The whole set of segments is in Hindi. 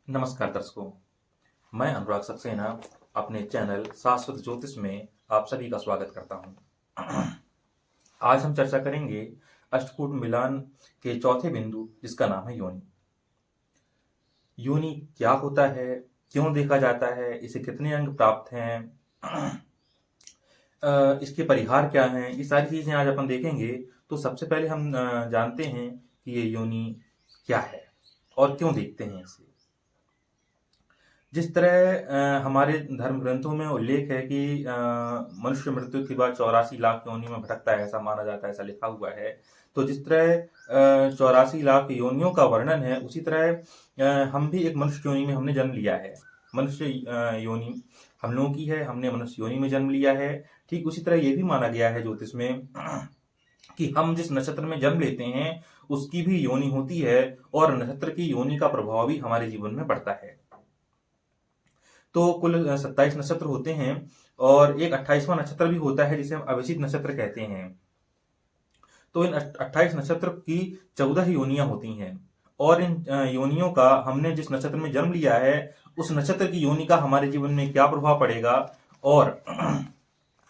नमस्कार दर्शकों, मैं अनुराग सक्सेना अपने चैनल शाश्वत ज्योतिष में आप सभी का स्वागत करता हूं। आज हम चर्चा करेंगे अष्टकूट मिलान के चौथे बिंदु जिसका नाम है योनि। योनि क्या होता है, क्यों देखा जाता है, इसे कितने अंग प्राप्त हैं, इसके परिहार क्या हैं, ये सारी चीजें आज अपन देखेंगे। तो सबसे पहले हम जानते हैं कि ये योनि क्या है और क्यों देखते हैं इसे। जिस तरह हमारे धर्म ग्रंथों में उल्लेख है कि मनुष्य मृत्यु के बाद 84 लाख योनि में भटकता है, ऐसा माना जाता है, ऐसा लिखा हुआ है। तो जिस तरह 84 लाख योनियों का वर्णन है, उसी तरह हम भी एक मनुष्य योनि में हमने जन्म लिया है। मनुष्य योनि हम लोगों की है, हमने मनुष्य योनि में जन्म लिया है। ठीक उसी तरह ये भी माना गया है ज्योतिष में कि हम जिस नक्षत्र में जन्म लेते हैं उसकी भी योनि होती है और नक्षत्र की योनि का प्रभाव भी हमारे जीवन में पड़ता है। तो कुल 27 नक्षत्र होते हैं और एक 28वां नक्षत्र भी होता है जिसे हम अभिजित नक्षत्र कहते हैं। तो इन 28 नक्षत्र की 14 योनियां होती हैं और इन योनियों का हमने जिस नक्षत्र में जन्म लिया है उस नक्षत्र की योनि का हमारे जीवन में क्या प्रभाव पड़ेगा और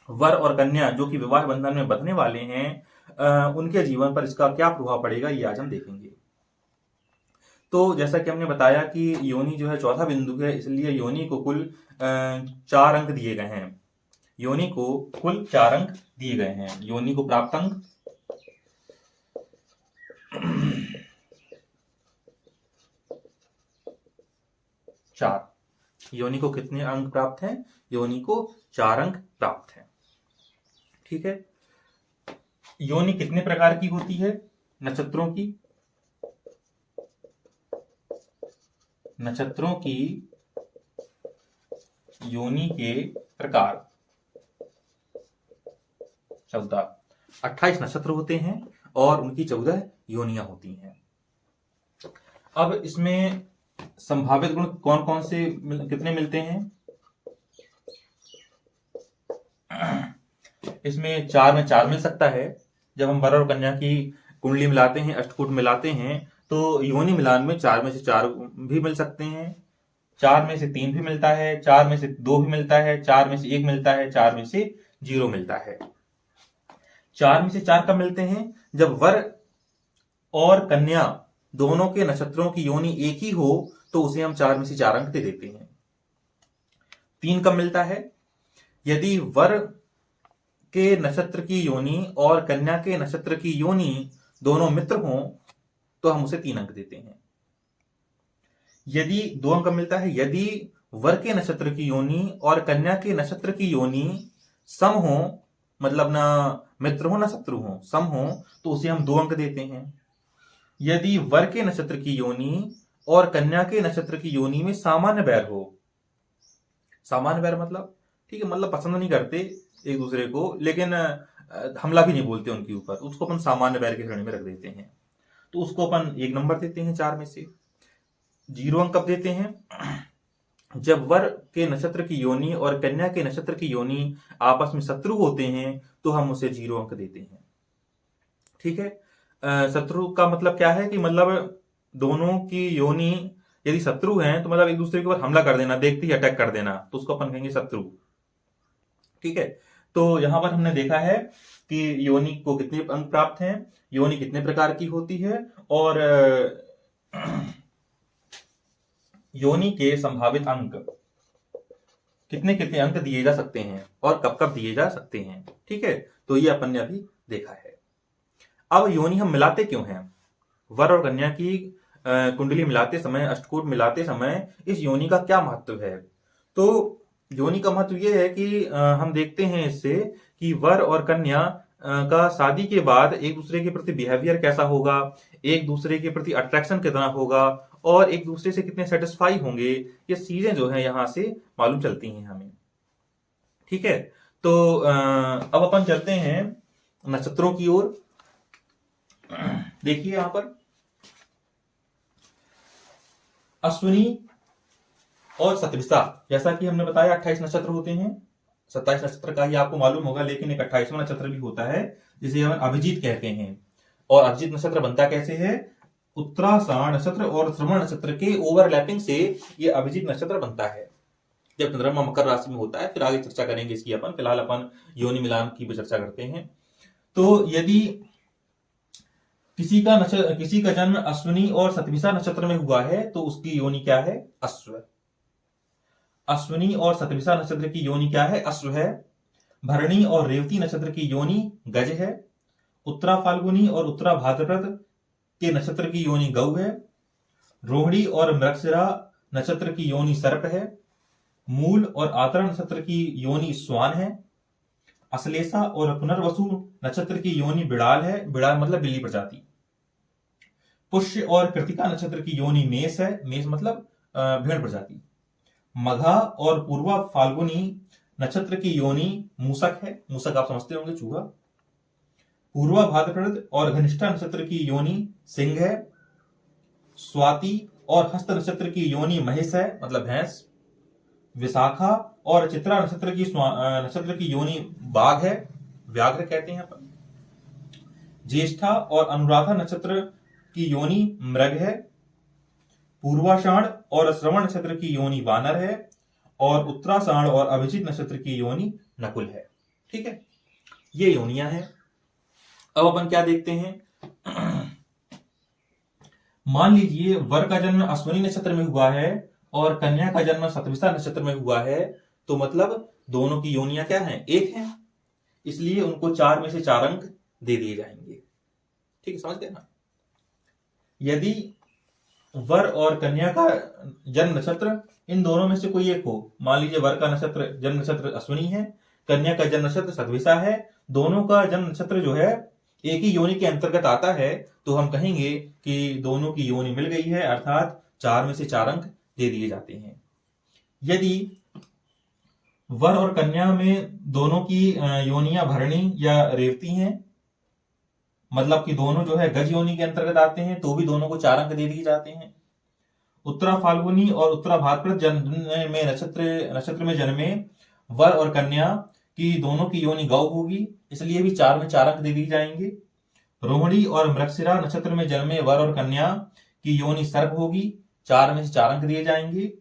वर और कन्या जो कि विवाह बंधन में बंधने वाले हैं उनके जीवन पर इसका क्या प्रभाव पड़ेगा, ये आज हम देखेंगे। तो जैसा कि हमने बताया कि योनि जो है चौथा बिंदु है, इसलिए योनि को कुल 4 अंक दिए गए हैं। योनि को कुल 4 अंक दिए गए हैं। योनि को प्राप्त अंक 4। योनि को कितने अंक प्राप्त हैं? योनि को 4 अंक प्राप्त हैं। ठीक है। योनि कितने प्रकार की होती है? नक्षत्रों की योनि के प्रकार 14। 28 नक्षत्र होते हैं और उनकी 14 योनियां होती हैं। अब इसमें संभावित गुण कौन कौन से कितने मिलते हैं? इसमें 4 में 4 मिल सकता है। जब हम वर और कन्या की कुंडली मिलाते हैं, अष्टकूट मिलाते हैं, तो योनि मिलान में 4 में से 4 भी मिल सकते हैं, 4 में से 3 भी मिलता है, 4 में से 2 भी मिलता है, 4 में से 1 मिलता है, 4 में से 0 मिलता है। 4 में से 4 कब मिलते हैं? जब वर और कन्या दोनों के नक्षत्रों की योनि एक ही हो तो उसे हम 4 में से 4 अंक दे देते हैं। 3 कब मिलता है? यदि वर के नक्षत्र की योनि और कन्या के नक्षत्र की योनि दोनों मित्र हों तो हम उसे 3 अंक देते हैं। यदि 2 अंक मिलता है यदि वर के नक्षत्र की योनि और कन्या के नक्षत्र की योनि सम हो, मतलब ना मित्र हो ना शत्रु हो, सम हो, तो उसे हम 2 अंक देते हैं। यदि वर के नक्षत्र की योनि और कन्या के नक्षत्र की योनि में सामान्य बैर हो, सामान्य बैर मतलब ठीक है, मतलब पसंद नहीं करते एक दूसरे को, लेकिन हमला भी नहीं बोलते उनके ऊपर, उसको अपन सामान्य बैर की श्रेणी में रख देते हैं, तो उसको अपन 1 नंबर देते हैं 4 में से। 0 अंक कब देते हैं? जब वर के नक्षत्र की योनि और कन्या के नक्षत्र की योनि आपस में शत्रु होते हैं तो हम उसे 0 अंक देते हैं। ठीक है। शत्रु का मतलब क्या है कि मतलब दोनों की योनि यदि शत्रु हैं तो मतलब एक दूसरे के ऊपर हमला कर देना, देखते ही अटैक कर देना, तो उसको अपन कहेंगे शत्रु। ठीक है। तो यहां पर हमने देखा है कि योनि को कितने अंक प्राप्त हैं, योनि कितने प्रकार की होती है और योनि के संभावित अंक कितने कितने अंक दिए जा सकते हैं और कब कब दिए जा सकते हैं। ठीक है। तो ये अपन ने अभी देखा है। अब योनि हम मिलाते क्यों हैं? वर और कन्या की कुंडली मिलाते समय, अष्टकूट मिलाते समय इस योनि का क्या महत्व है? तो योनि का महत्व यह है कि हम देखते हैं इससे कि वर और कन्या का शादी के बाद एक दूसरे के प्रति बिहेवियर कैसा होगा, एक दूसरे के प्रति अट्रैक्शन कितना होगा और एक दूसरे से कितने सेटिस्फाई होंगे, ये चीजें जो है यहां से मालूम चलती हैं हमें। ठीक है। तो अब अपन चलते हैं नक्षत्रों की ओर। देखिए यहां पर अश्विनी और शतभिषा, जैसा कि हमने बताया 28 नक्षत्र होते हैं, 27 नक्षत्र का ही आपको मालूम होगा, लेकिन एक 28वां नक्षत्र भी होता है जिसे हम अभिजीत कहते हैं। और अभिजीत नक्षत्र बनता कैसे है? उत्तराषाढ़ नक्षत्र और श्रवण नक्षत्र के ओवरलैपिंग से ये अभिजीत नक्षत्र बनता है, जब चंद्रमा मकर राशि में होता है। फिर आगे चर्चा करेंगे इसकी अपन, फिलहाल अपन योनि मिलान की भी चर्चा करते हैं। तो यदि किसी का जन्म अश्विनी और शतभिषा नक्षत्र में हुआ है तो उसकी योनि क्या है? अश्व। अश्विनी और शतभिषा नक्षत्र की योनि क्या है? अश्व है। भरणी और रेवती नक्षत्र की योनि गज है। उत्तरा फाल्गुनी और उत्तरा भाद्रपद के नक्षत्र की योनि गौ है। रोहिणी और मृगशिरा नक्षत्र की योनि सर्प है। मूल और आद्रा नक्षत्र की योनि स्वान है। अश्लेषा और पुनर्वसु नक्षत्र की योनि बिड़ाल है। बिड़ाल मतलब बिल्ली प्रजाति। पुष्य और कृतिका नक्षत्र की योनि मेष है। मेष मतलब भेड़ प्रजाति। मघा और पूर्वा फाल्गुनी नक्षत्र की योनि मूसक है। मूसक आप समझते होंगे, चूहा। पूर्वा भाद्रपद और घनिष्ठा नक्षत्र की योनि सिंह है। स्वाति और हस्त नक्षत्र की योनि महिष है, मतलब भैंस। विशाखा और चित्रा नक्षत्र की योनि बाघ है, व्याघ्र कहते हैं अपन। ज्येष्ठा और अनुराधा नक्षत्र की योनि मृग है। पूर्वाषाढ़ और श्रवण नक्षत्र की योनि वानर है। और उत्तराषाढ़ और अभिजीत नक्षत्र की योनि नकुल है। ठीक है, ये योनियां हैं। अब अपन क्या देखते हैं? मान लीजिए वर का जन्म अश्विनी नक्षत्र में हुआ है और कन्या का जन्म शतभिषा नक्षत्र में हुआ है, तो मतलब दोनों की योनियां क्या हैं? एक हैं। इसलिए उनको 4 में से 4 अंक दे दिए जाएंगे। ठीक है, समझ गए ना? यदि वर और कन्या का जन्म नक्षत्र इन दोनों में से कोई एक हो, मान लीजिए वर का नक्षत्र जन्म नक्षत्र अश्विनी है, कन्या का जन्म नक्षत्र शतभिषा है, दोनों का जन्म नक्षत्र जो है एक ही योनि के अंतर्गत आता है, तो हम कहेंगे कि दोनों की योनि मिल गई है, अर्थात 4 में से 4 अंक दे दिए जाते हैं। यदि वर और कन्या में दोनों की योनियां भरणी या रेवती हैं, मतलब कि दोनों जो है गज योनि के अंतर्गत आते हैं, तो भी दोनों को 4 अंक दे दिए जाते हैं। उत्तरा फाल्गुनी और उत्तरा भाद्रपद में नक्षत्र में जन्मे वर और कन्या की दोनों की योनि गौ होगी, इसलिए भी 4 में 4 अंक दे दिए जाएंगे। रोहिणी और मृगशिरा नक्षत्र में जन्मे वर और कन्या की योनि सर्प होगी, 4 में से 4 अंक दिए जाएंगे।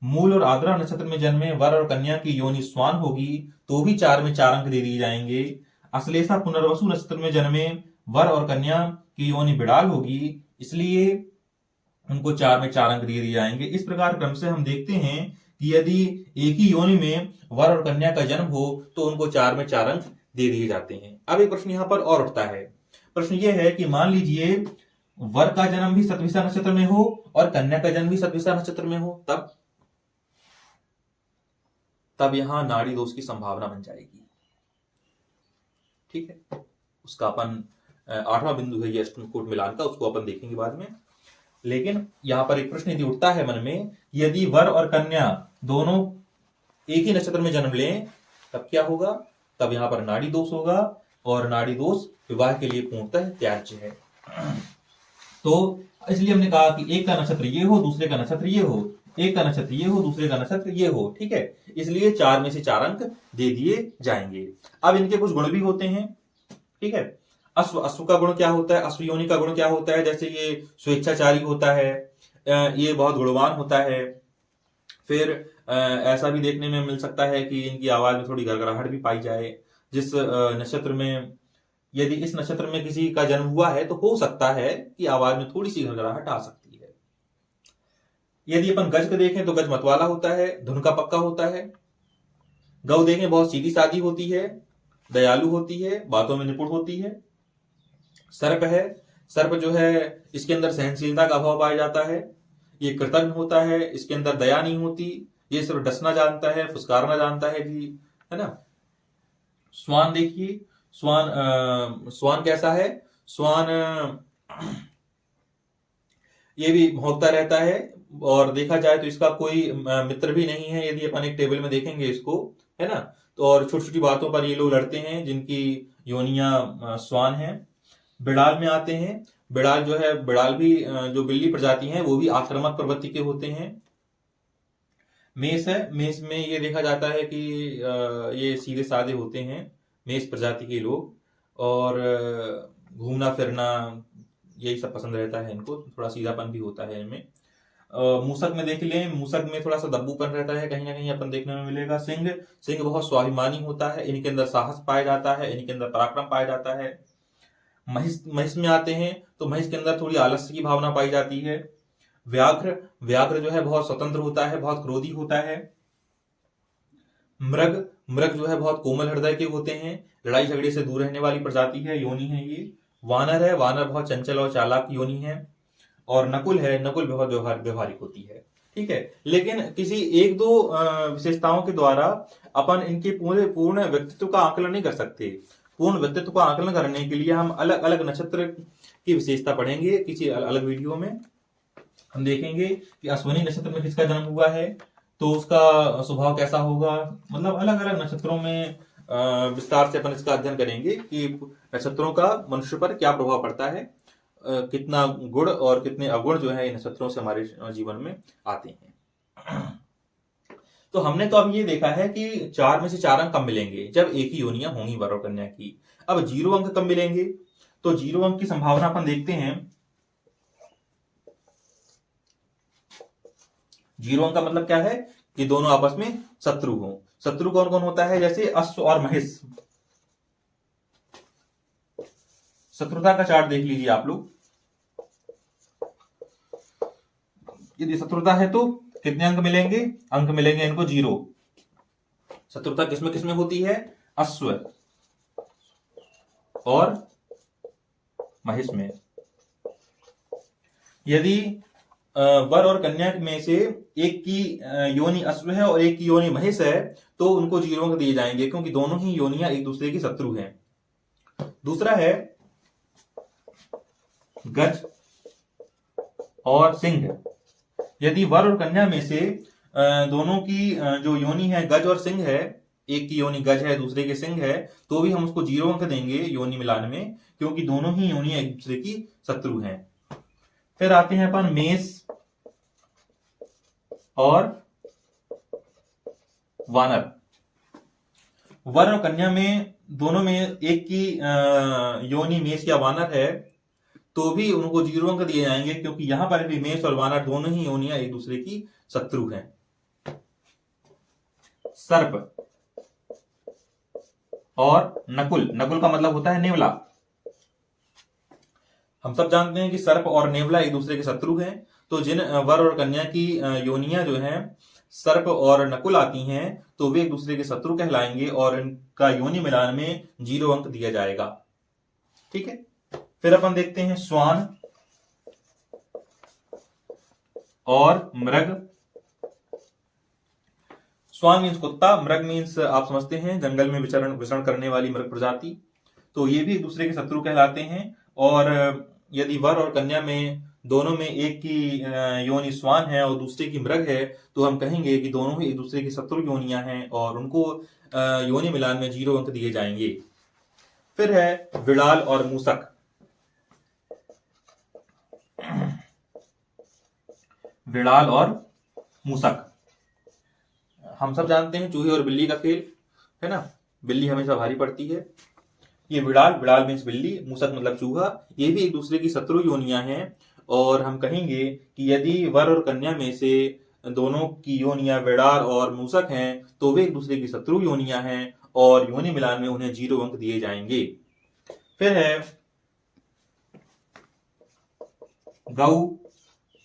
मूल और आद्रा नक्षत्र में जन्मे वर और कन्या की योनि स्वान होगी, तो भी 4 में 4 अंक दे दिए जाएंगे। अश्लेषा पुनर्वसु नक्षत्र में जन्मे वर और कन्या की योनि बिड़ाल होगी, इसलिए उनको 4 में 4 अंक दिए जाएंगे। इस प्रकार क्रम से हम देखते हैं कि यदि एक ही योनि में वर और कन्या का जन्म हो तो उनको 4 में 4 अंक दे दिए जाते हैं। अब एक प्रश्न यहां पर और उठता है। प्रश्न यह है कि मान लीजिए वर का जन्म भी शतभिषा नक्षत्र में हो और कन्या का जन्म भी शतभिषा नक्षत्र में हो, तब यहां नाड़ी दोष की संभावना बन जाएगी। ठीक है, उसका अपन 8वां बिंदु है ये अष्टकोट मिलान का, उसको अपन देखेंगे बाद में। लेकिन यहां पर एक प्रश्न यदि उठता है मन में, यदि वर और कन्या दोनों एक ही नक्षत्र में जन्म लें तब क्या होगा? तब यहां पर नाड़ी दोष होगा, और नाड़ी दोष विवाह के लिए पूर्णतः त्याज्य है। तो इसलिए हमने कहा कि एक का नक्षत्र ये हो, दूसरे का नक्षत्र ये हो, एक का नक्षत्र ये हो, दूसरे का नक्षत्र ये हो। ठीक है, इसलिए 4 में से 4 अंक दे दिए जाएंगे। अब इनके कुछ गुण भी होते हैं। ठीक है, अश्व का गुण क्या होता है? अश्व योनि का गुण क्या होता है? जैसे ये स्वेच्छाचारी होता है, ये बहुत गुणवान होता है। फिर ऐसा भी देखने में मिल सकता है कि इनकी आवाज में थोड़ी गड़गड़ाहट भी पाई जाए। जिस नक्षत्र में, यदि इस नक्षत्र में किसी का जन्म हुआ है तो हो सकता है कि आवाज में थोड़ी सी गड़गड़ाहट आ सकती है। यदि अपन गज को देखें तो गज मतवाला होता है, धुन का पक्का होता है। गौ देखें बहुत सीधी सादी होती है, दयालु होती है, बातों में निपुण होती है। सर्प है, सर्प जो है इसके अंदर सहनशीलता का अभाव पाया जाता है। ये कृतज्ञ होता है, इसके अंदर दया नहीं होती, ये सिर्फ डसना जानता है, फुसकारना जानता है जी, है ना। स्वान देखिए, स्वान कैसा है? स्वान ये भी भौंकता रहता है, और देखा जाए तो इसका कोई मित्र भी नहीं है। यदि अपन एक टेबल में देखेंगे इसको, है ना, तो और छोटी छोटी बातों पर ये लोग लड़ते हैं जिनकी योनियां स्वान है। बिड़ाल में आते हैं। बिड़ाल जो है, बिड़ाल भी जो बिल्ली प्रजाति है वो भी आक्रामक प्रवृत्ति के होते हैं। मेष है, मेष में ये देखा जाता है कि ये सीधे साधे होते हैं मेष प्रजाति के लोग, और घूमना फिरना यही सब पसंद रहता है इनको, थोड़ा सीधापन भी होता है इनमें। मूसक में देख लें, मूसक में थोड़ा सा दब्बूपन रहता है, कहीं ना कहीं अपन देखने में मिलेगा। सिंह, सिंह बहुत स्वाभिमानी होता है, इनके अंदर साहस पाया जाता है, इनके अंदर पराक्रम पाया जाता है। महिष, महिष में आते हैं तो महिष के अंदर थोड़ी आलस्य की भावना पाई जाती है। व्याघ्र, व्याघ्र जो है बहुत स्वतंत्र होता है, बहुत क्रोधी होता है। मृग, मृग जो है बहुत कोमल हृदय के होते हैं, लड़ाई झगड़े से दूर रहने वाली प्रजाति है, योनि है ये। वानर है, वानर बहुत चंचल और चालाक योनि है। और नकुल है, नकुल बहुत व्यवहारिक होती है। ठीक है, लेकिन किसी एक दो विशेषताओं के द्वारा अपन इनके पूर्ण व्यक्तित्व का आकलन नहीं कर सकते। पूर्ण व्यक्तित्व का आकलन करने के लिए हम अलग अलग नक्षत्र की विशेषता पढ़ेंगे किसी अलग वीडियो में। हम देखेंगे कि अश्विनी नक्षत्र में किसका जन्म हुआ है तो उसका स्वभाव कैसा होगा। मतलब अलग अलग नक्षत्रों में विस्तार से अपन इसका अध्ययन करेंगे कि नक्षत्रों का मनुष्य पर क्या प्रभाव पड़ता है, कितना गुण और कितने अवगुण जो है इन नक्षत्रों से हमारे जीवन में आते हैं। तो हमने तो अब ये देखा है कि 4 में से 4 अंक कब मिलेंगे, जब एक ही योनियां होंगी वर और कन्या की। अब 0 अंक कब मिलेंगे, तो 0 अंक की संभावना अपन देखते हैं। 0 अंक का मतलब क्या है कि दोनों आपस में शत्रु हो। शत्रु कौन कौन होता है, जैसे अश्व और महिष। शत्रुता का चार्ट देख लीजिए आप लोग। यदि शत्रुता है तो कितने अंक मिलेंगे, अंक मिलेंगे इनको 0। शत्रुता किसमें किसमें होती है, अश्व और महिष में। यदि वर और कन्या में से एक की योनि अश्व है और एक की योनि महिष है तो उनको 0 अंक दिए जाएंगे, क्योंकि दोनों ही योनियां एक दूसरे की शत्रु हैं। दूसरा है गज और सिंह। यदि वर और कन्या में से दोनों की जो योनि है गज और सिंह है, एक की योनि गज है दूसरे की सिंह है, तो भी हम उसको 0 अंक देंगे योनि मिलान में, क्योंकि दोनों ही योनियां एक दूसरे की शत्रु हैं। फिर आते हैं अपन मेष और वानर। वर और कन्या में दोनों में एक की योनि मेष या वानर है तो भी उनको 0 अंक दिए जाएंगे, क्योंकि यहां पर भी मेष और वानर दोनों ही योनियां एक दूसरे की शत्रु हैं। सर्प और नकुल, नकुल का मतलब होता है नेवला। हम सब जानते हैं कि सर्प और नेवला एक दूसरे के शत्रु हैं, तो जिन वर और कन्या की योनियां जो हैं सर्प और नकुल आती हैं तो वे एक दूसरे के शत्रु कहलाएंगे और इनका योनि मिलान में 0 अंक दिया जाएगा। ठीक है, फिर अपन देखते हैं श्वान और मृग। श्वान मीन्स कुत्ता, मृग मीन्स आप समझते हैं जंगल में विचरण करने वाली मृग प्रजाति। तो ये भी एक दूसरे के शत्रु कहलाते हैं। और यदि वर और कन्या में दोनों में एक की योनि श्वान है और दूसरे की मृग है तो हम कहेंगे कि दोनों ही एक दूसरे की शत्रु योनियां हैं और उनको योनि मिलान में 0 अंक दिए जाएंगे। फिर है विड़ाल और मूसक। विड़ाल और मूसक, हम सब जानते हैं चूहे और बिल्ली का खेल है ना, बिल्ली हमेशा भारी पड़ती है। ये विड़ाल, विड़ाल मीन्स बिल्ली, मूसक मतलब चूहा, ये भी एक दूसरे की शत्रु योनियां हैं। और हम कहेंगे कि यदि वर और कन्या में से दोनों की योनियां विड़ाल और मूसक हैं तो वे एक दूसरे की शत्रु योनियां हैं और योनि मिलान में उन्हें 0 अंक दिए जाएंगे। फिर है गौ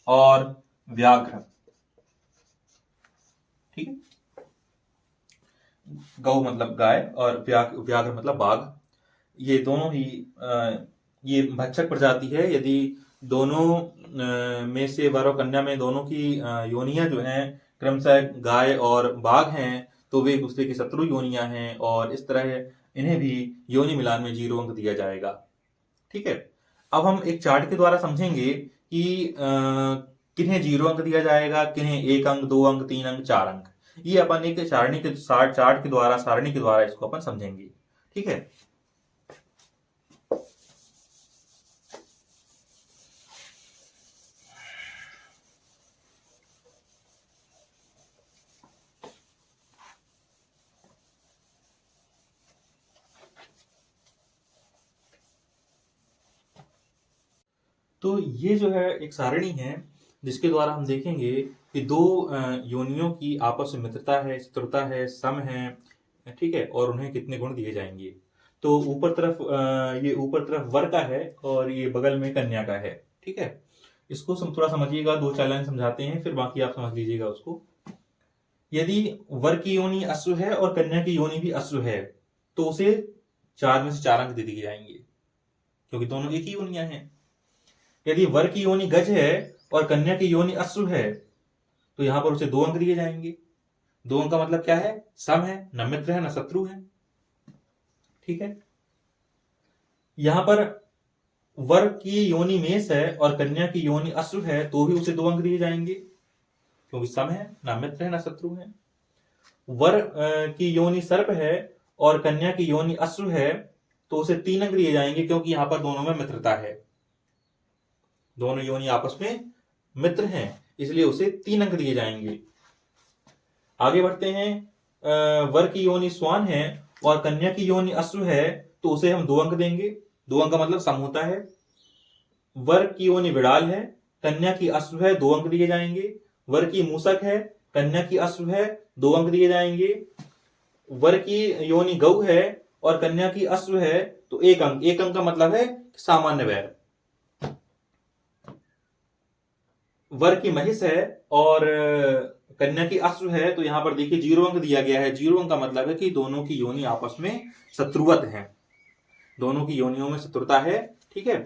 और व्याघ्र। ठीक है, गौ मतलब गाय और व्याघ्र मतलब बाघ। ये दोनों ही ये भक्षक प्रजाति है। यदि दोनों में से वर और कन्या में दोनों की योनियां जो हैं क्रमशः गाय और बाघ हैं तो वे एक दूसरे की शत्रु योनियां हैं और इस तरह इन्हें भी योनि मिलान में 0 अंक दिया जाएगा। ठीक है, अब हम एक चार्ट के द्वारा समझेंगे कि किन्हें 0 अंक दिया जाएगा, किन्हें 1 अंक, 2 अंक, 3 अंक, 4 अंक। ये अपन एक सारणी के चार्ट के द्वारा, सारणी के द्वारा इसको अपन समझेंगे। ठीक है, तो ये जो है एक सारणी है जिसके द्वारा हम देखेंगे कि दो योनियों की आपस में मित्रता है, चतुरता है, सम है, ठीक है, और उन्हें कितने गुण दिए जाएंगे। तो ऊपर तरफ ये ऊपर तरफ वर का है और ये बगल में कन्या का है, ठीक है। इसको थोड़ा समझिएगा, दो चार लाइन समझाते हैं, फिर बाकी आप समझ लीजिएगा उसको। यदि वर की योनि अश्व है और कन्या की योनि भी अश्व है तो उसे 4 में से 4 अंक दे दिए जाएंगे, क्योंकि दोनों एक ही योनियां हैं। यदि वर की योनि गज है और कन्या की योनि अश्व है तो यहां पर उसे 2 अंक दिए जाएंगे। 2 अंक का मतलब क्या है? सम है, न मित्र है न शत्रु है, ठीक है। यहां पर वर की योनि मेष है और कन्या की योनि अश्व है तो भी उसे 2 अंक दिए जाएंगे, क्योंकि सम है, न मित्र है न शत्रु है। वर की योनि सर्प है और कन्या की योनि अश्व है तो उसे 3 अंक दिए जाएंगे, क्योंकि यहां पर दोनों में मित्रता है, दोनों योनि आपस में मित्र हैं, इसलिए उसे 3 अंक दिए जाएंगे। आगे बढ़ते हैं। वर की योनि स्वान है और कन्या की योनि अश्व है तो उसे हम 2 अंक देंगे। 2 अंक का मतलब सम होता है। वर की योनि विड़ाल है, कन्या की अश्व है, 2 अंक दिए जाएंगे। वर की मूसक है, कन्या की अश्व है, 2 अंक दिए जाएंगे। वर की योनि गौ है और कन्या की अश्व है तो 1 अंक। 1 अंक का मतलब है सामान्य वैर। वर की महिष है और कन्या की अश्व है तो यहां पर देखिए 0 अंक दिया गया है। 0 अंक का मतलब है कि दोनों की योनि आपस में शत्रुवत है, दोनों की योनियों में शत्रुता है, ठीक है।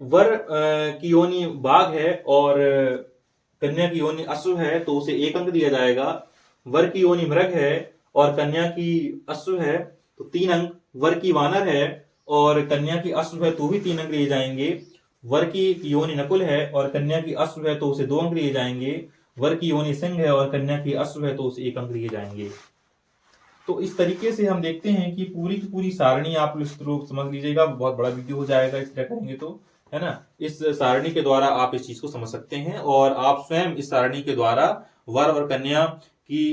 वर की योनि बाघ है और कन्या की योनि अश्व है तो उसे 1 अंक दिया जाएगा। वर की योनि मृग है और कन्या की अश्व है तो 3 अंक। वर की वानर है और कन्या की अश्व है तो भी 3 अंक दिए जाएंगे। वर की योनि नकुल है और कन्या की अश्व है तो उसे 2 अंक दिए जाएंगे। वर की योनि सिंह है और कन्या की अश्व है तो उसे 1 अंक दिए जाएंगे। तो इस तरीके से हम देखते हैं कि पूरी की पूरी सारणी आप लोग समझ लीजिएगा, बहुत बड़ा वीडियो हो जाएगा इस तरह करेंगे तो, है ना। इस सारणी के द्वारा आप इस चीज को समझ सकते हैं और आप स्वयं इस सारणी के द्वारा वर और कन्या की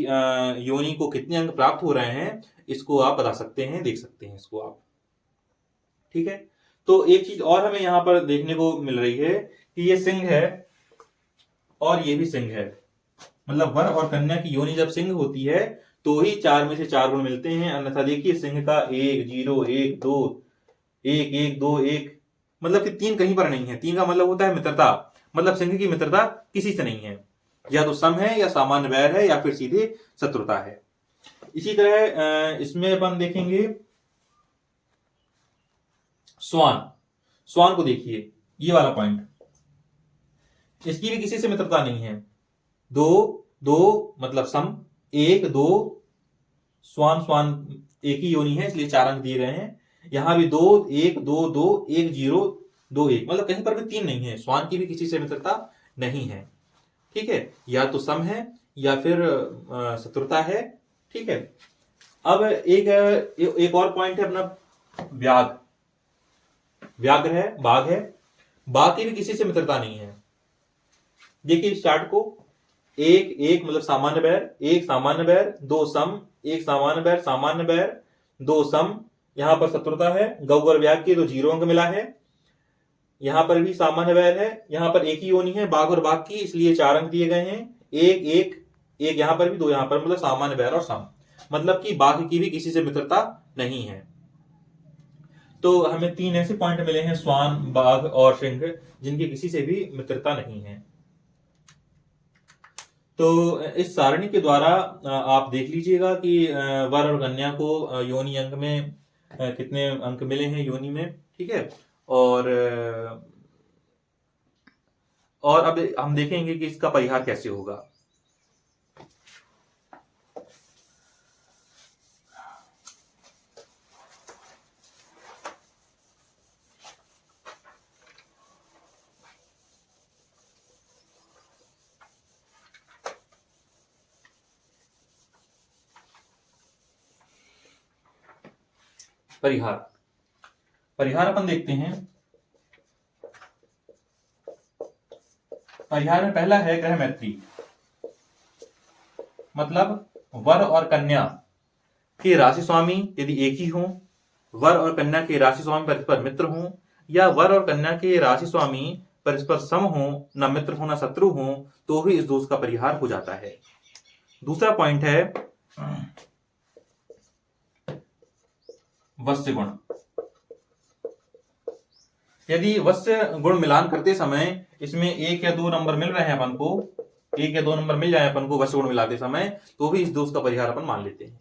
योनि को कितने अंक प्राप्त हो रहे हैं इसको आप बता सकते हैं, देख सकते हैं इसको आप, ठीक है। तो एक चीज और हमें यहां पर देखने को मिल रही है कि ये सिंह है और ये भी सिंह है, मतलब वर और कन्या की योनि जब सिंह होती है तो ही 4 में से 4 गुण मिलते हैं, अन्यथा देखिए सिंह का 1 0 1 2 1 1 2 1, मतलब कि 3 कहीं पर नहीं है। 3 का मतलब होता है मित्रता, मतलब सिंह की मित्रता किसी से नहीं है, या तो सम है या सामान्य वैर है या फिर सीधे शत्रुता है। इसी तरह इसमें अपन देखेंगे स्वान। स्वान को देखिए, ये वाला पॉइंट, इसकी भी किसी से मित्रता नहीं है। 2 2 मतलब सम, 1 2, स्वान स्वान एक ही योनि है इसलिए 4 अंक दिए गए हैं। यहां भी 2 1 2 2 1 0 2 1, मतलब कहीं पर भी 3 नहीं है। स्वान की भी किसी से मित्रता नहीं है, ठीक है, या तो सम है या फिर शत्रुता है, ठीक है। अब एक और पॉइंट है अपना व्याघ्र। व्याघ्र है, बाघ है, बाघ की भी किसी से मित्रता नहीं है। देखिए इस चार्ट को, 1 1 मतलब सामान्य बैर, 1 सामान्य बैर, 2 सम, 1 सामान्य बैर सामान्य बैर, 2 सम, यहां पर शत्रुता है। गौ और व्याघ्र की तो 0 अंक मिला है। यहां पर भी सामान्य बैर है, यहां पर एक ही योनि है बाघ और बाघ की, इसलिए 4 अंक दिए गए हैं। 1 1 1 यहां पर भी, 2 यहां पर, मतलब सामान्य बैर और सम, मतलब कि बाघ की भी किसी से मित्रता नहीं है। तो हमें 3 ऐसे पॉइंट मिले हैं, स्वान, बाघ और सिंह, जिनकी किसी से भी मित्रता नहीं है। तो इस सारणी के द्वारा आप देख लीजिएगा कि वर और कन्या को योनि अंक में कितने अंक मिले हैं योनि में, ठीक है। और अब हम देखेंगे कि इसका परिहार कैसे होगा। परिहार परिहार अपन देखते हैं। परिहार में पहला है ग्रह मैत्री, मतलब वर और कन्या के राशि स्वामी यदि एक ही हों, वर और कन्या के राशि स्वामी परस्पर मित्र हों, या वर और कन्या के राशि स्वामी परस्पर सम हो, न मित्र हो न शत्रु हो, तो भी इस दोष का परिहार हो जाता है। दूसरा पॉइंट है वश्य गुण। यदि वश्य गुण मिलान करते समय इसमें 1 या 2 नंबर मिल रहे हैं अपन को, 1 या 2 नंबर मिल जाए अपन को वश्य गुण मिलाते समय, तो भी इस दोष का परिहार अपन मान लेते हैं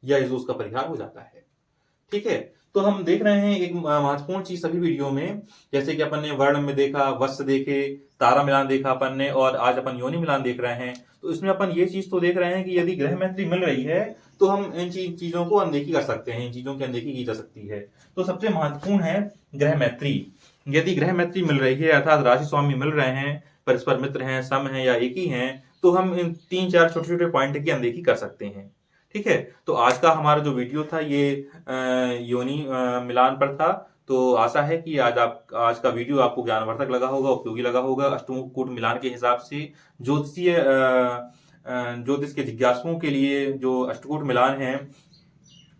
या इस दोष का परिहार हो जाता है। ठीक है, तो हम देख रहे हैं एक महत्वपूर्ण चीज सभी वीडियो में, जैसे कि अपन ने वर्ण में देखा, वश्य देखे, तारा मिलान देखा अपन ने, और आज अपन योनि मिलान देख रहे हैं। तो इसमें अपन ये चीज तो देख रहे हैं कि यदि ग्रह मैत्री मिल रही है तो हम इन चीजों को अनदेखी कर सकते हैं, इन चीजों की अनदेखी की जा सकती है। तो सबसे महत्वपूर्ण है ग्रह मैत्री। यदि ग्रह मैत्री मिल रही है अर्थात राशि स्वामी मिल रहे हैं, परस्पर मित्र हैं, सम हैं या एक ही हैं, तो हम इन 3-4 छोटे छोटे पॉइंट की अनदेखी कर सकते हैं। ठीक है, तो आज का हमारा जो वीडियो था ये योनि मिलान पर था। तो आशा है कि आज का वीडियो आपको ज्ञानवर्धक लगा होगा, उपयोगी लगा होगा। अष्टकूट मिलान के हिसाब से ज्योतिष के जिज्ञासुओं के लिए जो अष्टकूट मिलान है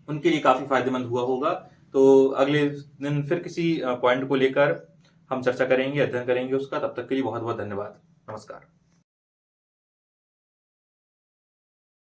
उनके लिए काफी फायदेमंद हुआ होगा। तो अगले दिन फिर किसी पॉइंट को लेकर हम चर्चा करेंगे, अध्ययन करेंगे उसका। तब तक के लिए बहुत बहुत धन्यवाद। नमस्कार।